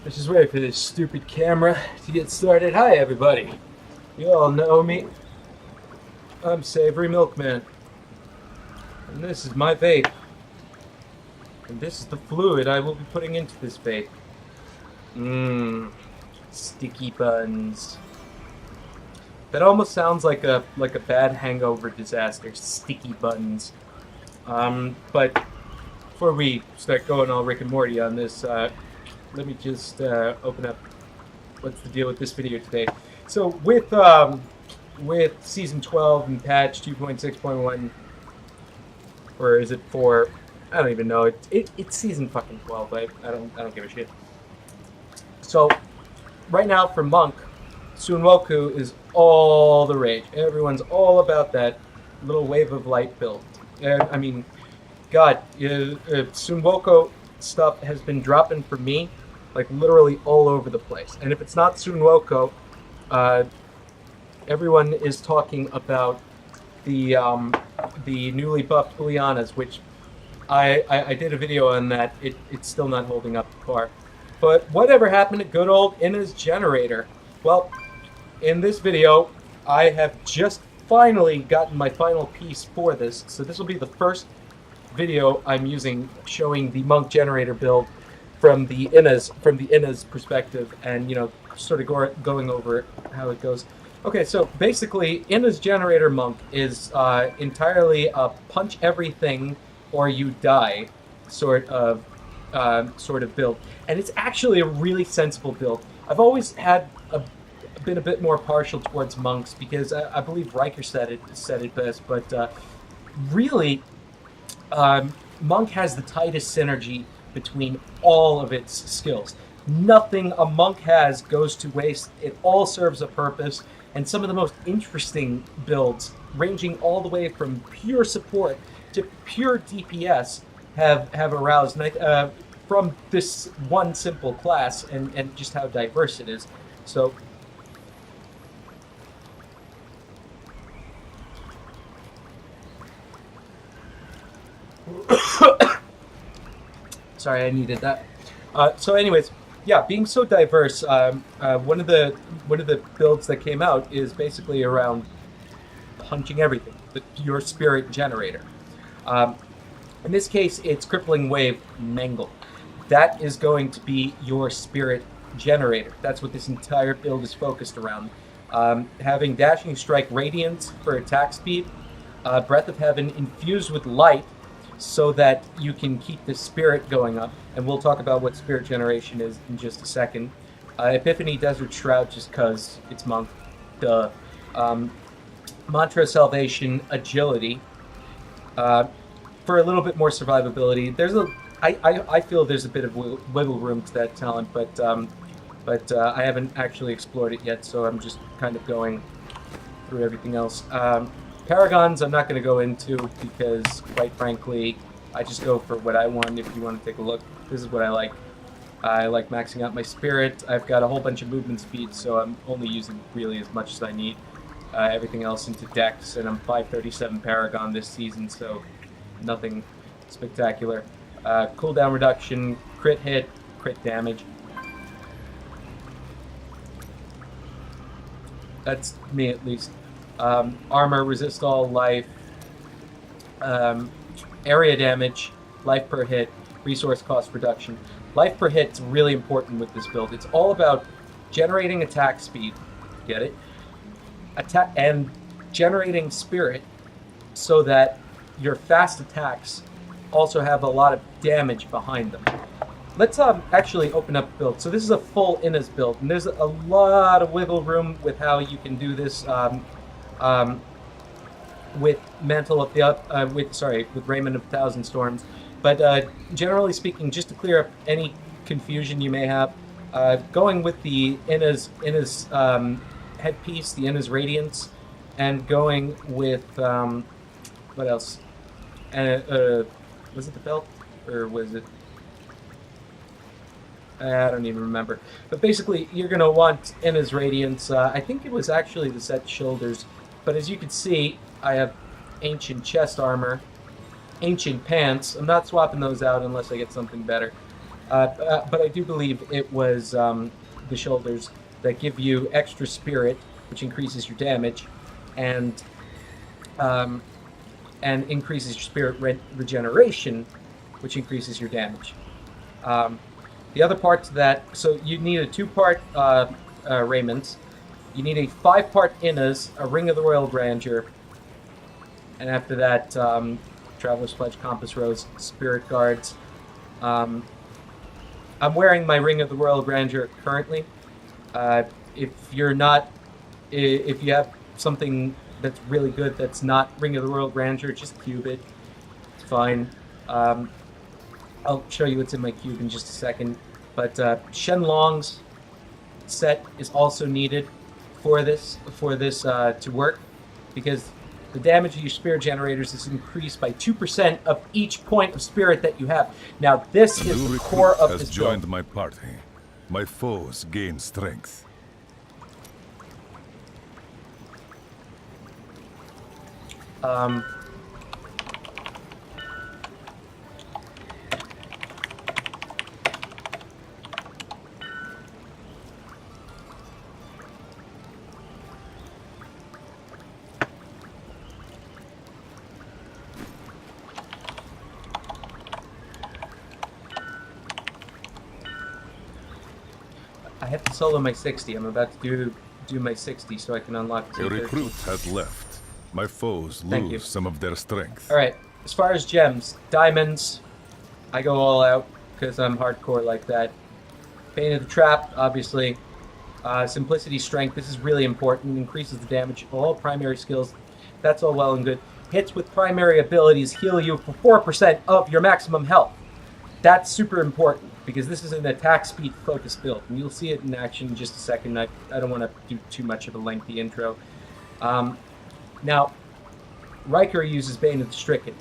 Let's just wait for this stupid camera to get started. Hi, everybody. You all know me. I'm Savory Milkman. And this is my vape. And this is the fluid I will be putting into this vape. Sticky buns. That almost sounds like a bad hangover disaster. Sticky buns. But before we start going all Rick and Morty on this, let me just open up what's the deal with this video today. So with season 12 and patch 2.6.1, or is it 4? I don't even know. It's season fucking 12. I don't give a shit. So right now for Monk, Sunwoku is all the rage. Everyone's all about that little wave of light build. I mean, God, Sunwoku stuff has been dropping for me like literally all over the place. And if it's not Sunwoku, everyone is talking about the newly buffed Ulianas, which I did a video on that. It's still not holding up the par. But whatever happened to good old Ina's generator? Well, in this video, I have just finally gotten my final piece for this. So this will be the first video I'm using showing the Monk generator build from the Ina's perspective, and sort of going over how it goes. Okay, so basically, Ina's generator Monk is entirely a punch everything or you die sort of build, and it's actually a really sensible build. I've always been a bit more partial towards monks because I believe Riker said it best, but really, Monk has the tightest synergy between all of its skills. Nothing a monk has goes to waste. It all serves a purpose, and some of the most interesting builds, ranging all the way from pure support to pure DPS, have aroused from this one simple class and just how diverse it is. So sorry, I needed that. So anyways, yeah, being so diverse, one of the builds that came out is basically around punching everything, your spirit generator. In this case, it's Crippling Wave Mangle. That is going to be your spirit generator. That's what this entire build is focused around. Having Dashing Strike Radiance for attack speed, Breath of Heaven infused with light, so that you can keep the spirit going up, and we'll talk about what spirit generation is in just a second. Epiphany Desert Shroud, just because it's Monk. Duh. Mantra Salvation Agility, for a little bit more survivability. I feel there's a bit of wiggle room to that talent, but I haven't actually explored it yet, so I'm just kind of going through everything else. Paragons I'm not going to go into because, quite frankly, I just go for what I want. If you want to take a look, this is what I like. I like maxing out my spirit. I've got a whole bunch of movement speed, so I'm only using really as much as I need. Everything else into Dex, and I'm 537 Paragon this season, so nothing spectacular. Cooldown reduction, crit hit, crit damage. That's me at least. Armor, resist all life, area damage, life per hit, resource cost reduction. Life per hit is really important with this build. It's all about generating attack speed, get it? Attack and generating spirit so that your fast attacks also have a lot of damage behind them. Let's actually open up build. So this is a full Ina's build, and there's a lot of wiggle room with how you can do this. With Mantle of the with Raiment of 1,000 Storms, but generally speaking, just to clear up any confusion you may have, going with the Ina's headpiece, the Ina's Radiance, and going with what else? Was it the belt, or was it? I don't even remember. But basically, you're going to want Ina's Radiance. I think it was actually the set shoulders. But as you can see, I have Ancient Chest Armor, Ancient Pants. I'm not swapping those out unless I get something better. But I do believe it was the shoulders that give you extra spirit, which increases your damage, and um, increases your spirit regeneration, which increases your damage. The other part to that, so you need a 2-part raiment, you need a 5-part Innas, a Ring of the Royal Grandeur, and after that, Traveler's Pledge, Compass Rose, Spirit Guards. I'm wearing my Ring of the Royal Grandeur currently. If you're not, if you have something that's really good that's not Ring of the Royal Grandeur, just cube it. It's fine. I'll show you what's in my cube in just a second. But Shenlong's set is also needed for this to work, because the damage of your spirit generators is increased by 2% of each point of spirit that you have. Now, this is the core of this build. Joined my party. My foes gain strength. I have to solo my 60. I'm about to do my 60 so I can unlock A 230. recruit has left. My foes lose some of their strength. Alright, as far as gems, diamonds, I go all out because I'm hardcore like that. Bane of the Trap, obviously. Simplicity, Strength, this is really important. Increases the damage of all primary skills. That's all well and good. Hits with primary abilities heal you for 4% of your maximum health. That's super important, because this is an attack speed focused build, and you'll see it in action in just a second. I don't want to do too much of a lengthy intro. Now, Riker uses Bane of the Stricken.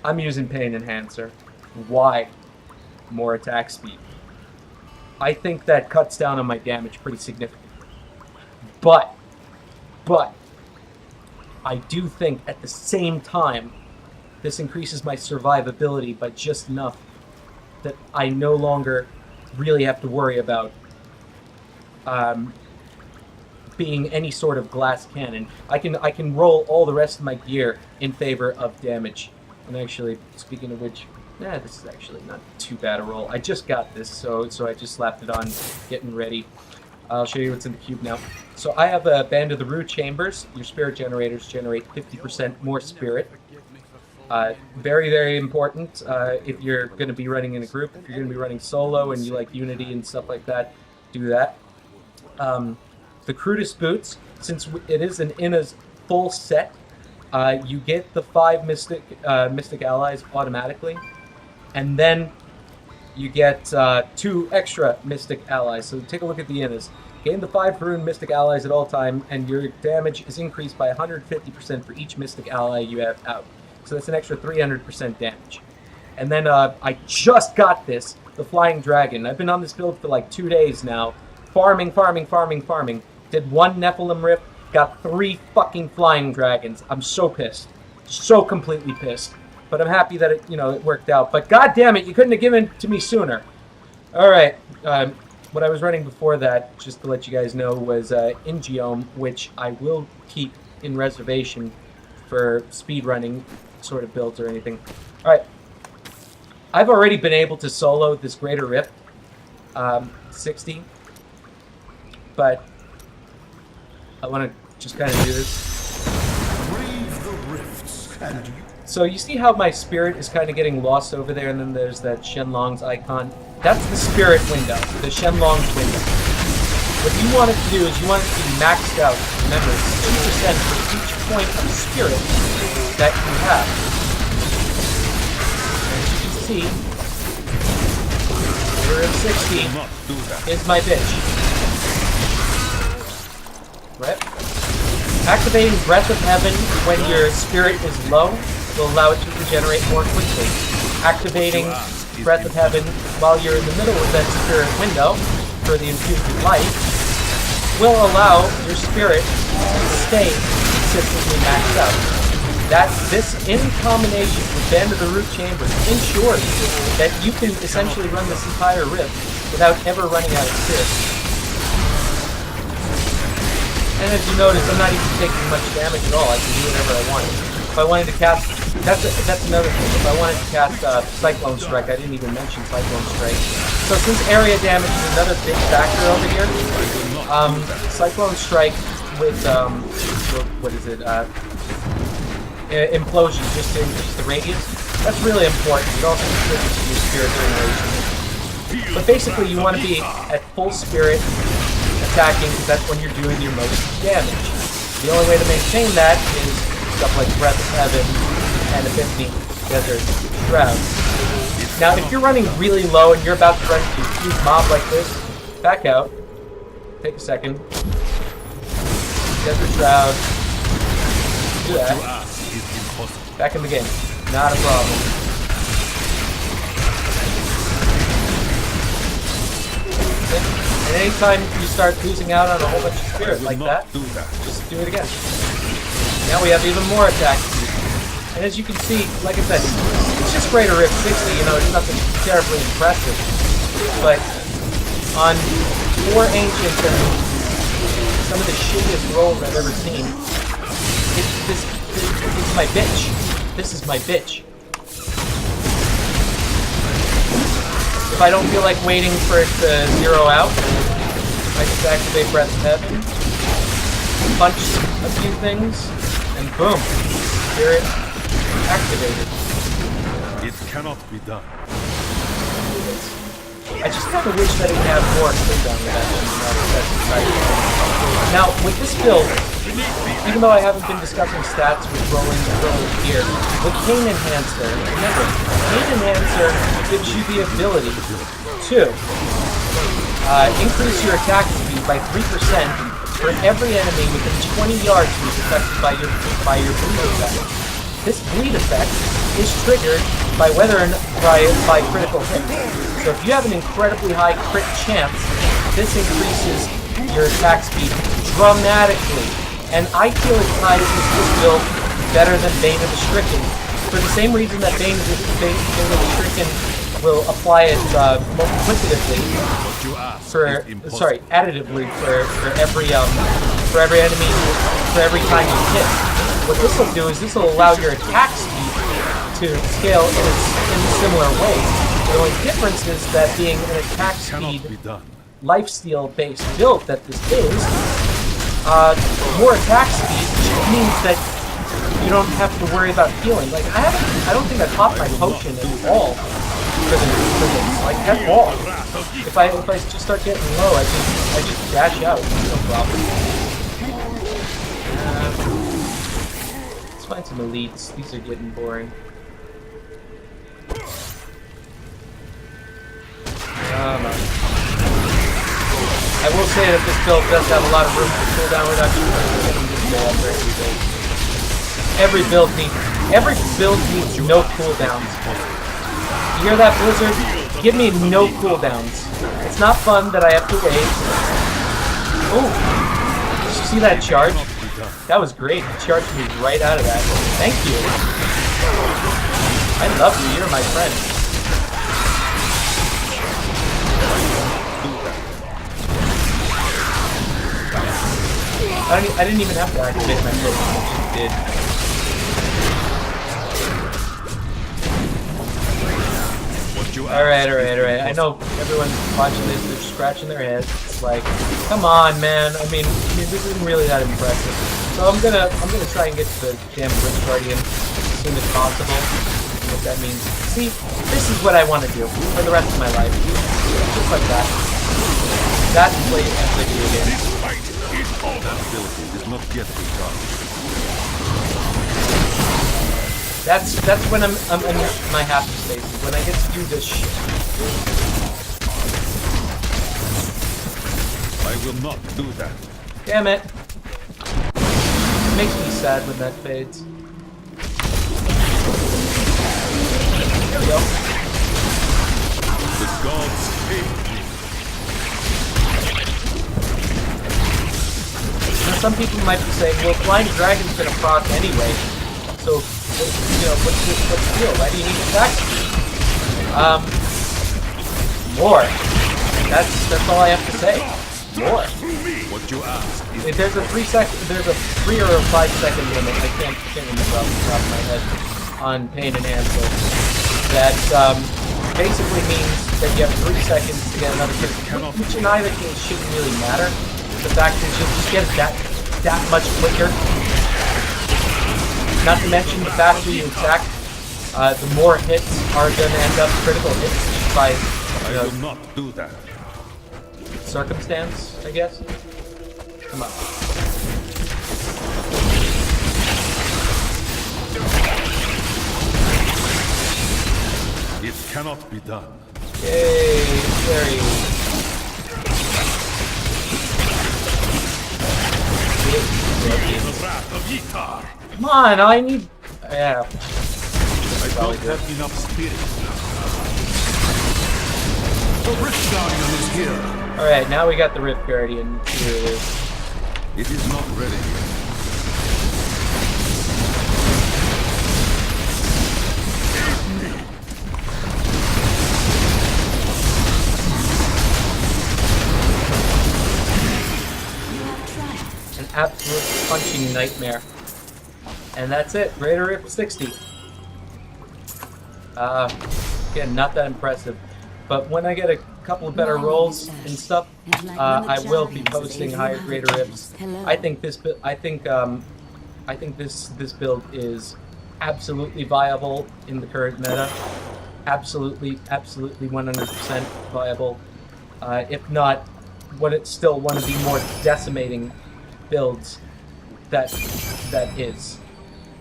I'm using Pain Enhancer. Why? More attack speed. I think that cuts down on my damage pretty significantly. But, I do think at the same time, this increases my survivability by just enough that I no longer really have to worry about being any sort of glass cannon. I can roll all the rest of my gear in favor of damage. And actually, speaking of which, this is actually not too bad a roll. I just got this, so I just slapped it on, getting ready. I'll show you what's in the cube now. So I have a Band of the Rue Chambers. Your spirit generators generate 50% more spirit. Very, very important if you're going to be running in a group. If you're going to be running solo and you like Unity and stuff like that, do that. The Crudest Boots, since it is an Inna's full set, you get the 5 Mystic Allies automatically, and then you get 2 extra Mystic Allies. So take a look at the Innas. Gain the 5 Rune Mystic Allies at all time, and your damage is increased by 150% for each Mystic Ally you have out. So that's an extra 300% damage. And then I just got this, the Flying Dragon. I've been on this build for like 2 days now. Farming. Did 1 Nephilim Rift, got 3 fucking Flying Dragons. I'm so pissed. So completely pissed. But I'm happy that it worked out. But god damn it, you couldn't have given it to me sooner. Alright, what I was running before that, just to let you guys know, was Ingeome, which I will keep in reservation for speedrunning sort of builds or anything. Alright. I've already been able to solo this Greater Rift, 60, but I want to just kind of do this. Brave the rifts, and you... So you see how my spirit is kind of getting lost over there, and then there's that Shenlong's icon? That's the spirit window, the Shenlong's window. What you want it to do is you want it to be maxed out. Remember, 2% for each point of spirit that you have. As you can see, Order of 60 is my bitch. Right? Activating Breath of Heaven when your spirit is low will allow it to regenerate more quickly. Activating Breath of Heaven while you're in the middle of that spirit window for the infused life will allow your spirit to stay consistently maxed out. That this in combination with Band of the Root Chambers ensures that you can essentially run this entire rift without ever running out of spirits. And as you notice, I'm not even taking much damage at all. I can do whatever I want. If I wanted to cast, that's another thing. If I wanted to cast Cyclone Strike, I didn't even mention Cyclone Strike. So since area damage is another big factor over here, Cyclone Strike with what is it? Implosion, just to increase the radius. That's really important. It also contributes to your spirit generation. But basically, you want to be at full spirit attacking, because that's when you're doing your most damage. The only way to maintain that is stuff like Breath of Heaven and Epiphany Desert Shroud. Now, if you're running really low and you're about to run into a huge mob like this, back out. Take a second. Desert Shroud. Do that. Back in the game. Not a problem. And anytime you start losing out on a whole bunch of spirit like that, just do it again. Now we have even more attack speed. And as you can see, like I said, it's just Greater Rift 60, you know, it's nothing terribly impressive. But on 4 Ancients and some of the shittiest rolls I've ever seen, it's my bitch. This is my bitch. If I don't feel like waiting for it to zero out, I just activate Breath of Heaven, punch a few things, and boom, spirit activated. It cannot be done. I just kind of wish that it had more cooldown with that. That's exciting. Now, with this build, even though I haven't been discussing stats with rolling here, with Cane Enhancer, remember, Cane Enhancer gives you the ability to increase your attack speed by 3% for every enemy within 20 yards who's affected by your bleed effect. This bleed effect is triggered by by critical hit. So if you have an incredibly high crit chance, this increases your attack speed dramatically. And I feel it ties this build better than Bane of the Stricken, for the same reason that Bane of the Stricken will apply it additively for every enemy, for every time you hit. What this will do is this will allow your attack speed to scale in a similar way. The only difference is that being an attack speed, lifesteal based build that this is, more attack speed means that you don't have to worry about healing. Like I don't think I popped my potion at all for this, like at all. If I just start getting low, I just dash out. No problem. Let's find some elites. These are getting boring. I will say that this build does have a lot of room for cooldown reduction. Every build needs no cooldowns. You hear that, Blizzard? Give me no cooldowns. It's not fun that I have to wait. Oh, did you see that charge? That was great. It charged me right out of that. Thank you. I love you. You're my friend. I didn't even have to activate my potion, I just did. Alright. I know everyone watching this, they're scratching their heads. It's like, come on, man. I mean, this isn't really that impressive. So I'm gonna try and get to the damn Witch Guardian as soon as possible. What that means. See, this is what I want to do for the rest of my life. Just like that. That's play a video game. That ability is not yet begun. That's when I'm in my happy state, when I get to do this shit. I will not do that. Damn it. It makes me sad when that fades. There we go. The gods hate me. Now, some people might be saying, well, Flying Dragon's gonna proc anyway, So, you know, what's the deal? Why do you need attack speed? More. That's all I have to say. More. What you ask is There's a 3 or a 5 second limit. I can't remember off the top of my head on Pain and Ansel. That basically means that you have 3 seconds to get another critical, which in either case shouldn't really matter. The fact is you'll just get it that much quicker. Not to mention the faster you attack, the more hits are going to end up critical hits by I will not do that. circumstance, I guess. Come on. It cannot be done. Yay, very. The wrath of Ytar. Come on, I need. Yeah. I don't have enough spirit now. The Rift Guardian is here. Alright, now we got the Rift Guardian. Here it is. It is not ready yet. An absolute punching nightmare. And that's it. Greater Rift 60. Again, not that impressive. But when I get a couple of better rolls and stuff, I will be posting higher greater rifts. I think this this build is absolutely viable in the current meta. Absolutely 100% viable. If not, it's still one of the more decimating builds that is.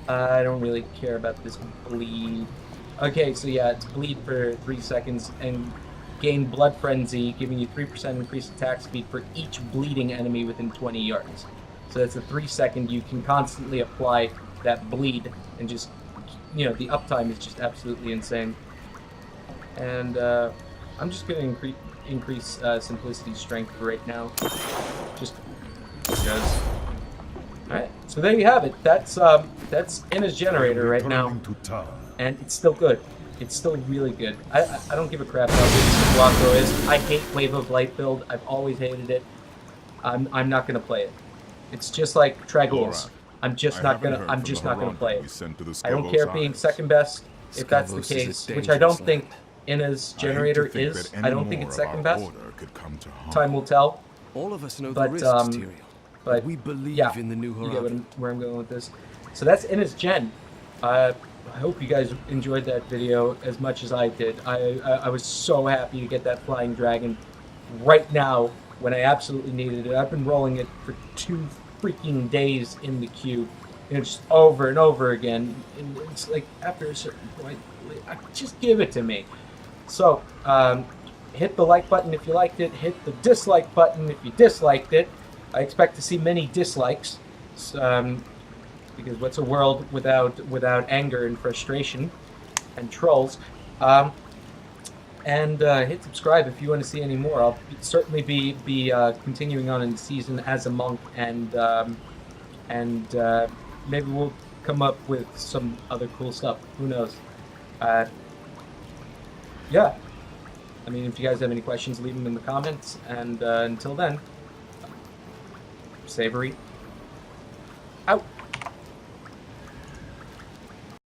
I don't really care about this bleed. Okay, so yeah, it's bleed for 3 seconds and gain Blood Frenzy, giving you 3% increased attack speed for each bleeding enemy within 20 yards. So that's a 3 second. You can constantly apply that bleed and just, you know, the uptime is just absolutely insane. And I'm just going to increase Simplicity Strength right now, just because. Alright, so there you have it. That's Inna's generator right now, and it's still good. It's still really good. I don't give a crap how big Blocko is. I hate Wave of Light build. I've always hated it. I'm not gonna play it. It's just like Tragulous. I'm just not gonna play it. I don't care being second best if that's the case, which I don't think Inna's generator is. I don't think it's second best. Time will tell. All of us know But, the risks, Tyrion. But We believe yeah, in the new you get horizon. where I'm going with this. So that's Inna's Gen. I hope you guys enjoyed that video as much as I did. I was so happy to get that flying dragon right now when I absolutely needed it. I've been rolling it for 2 freaking days in the queue, you know, just over and over again. And it's like after a certain point, just give it to me. So hit the like button if you liked it. Hit the dislike button if you disliked it. I expect to see many dislikes, because what's a world without anger and frustration and trolls? And hit subscribe if you want to see any more. I'll certainly be continuing on in the season as a monk, and maybe we'll come up with some other cool stuff. Who knows? Yeah. I mean, if you guys have any questions, leave them in the comments. And until then. Savory.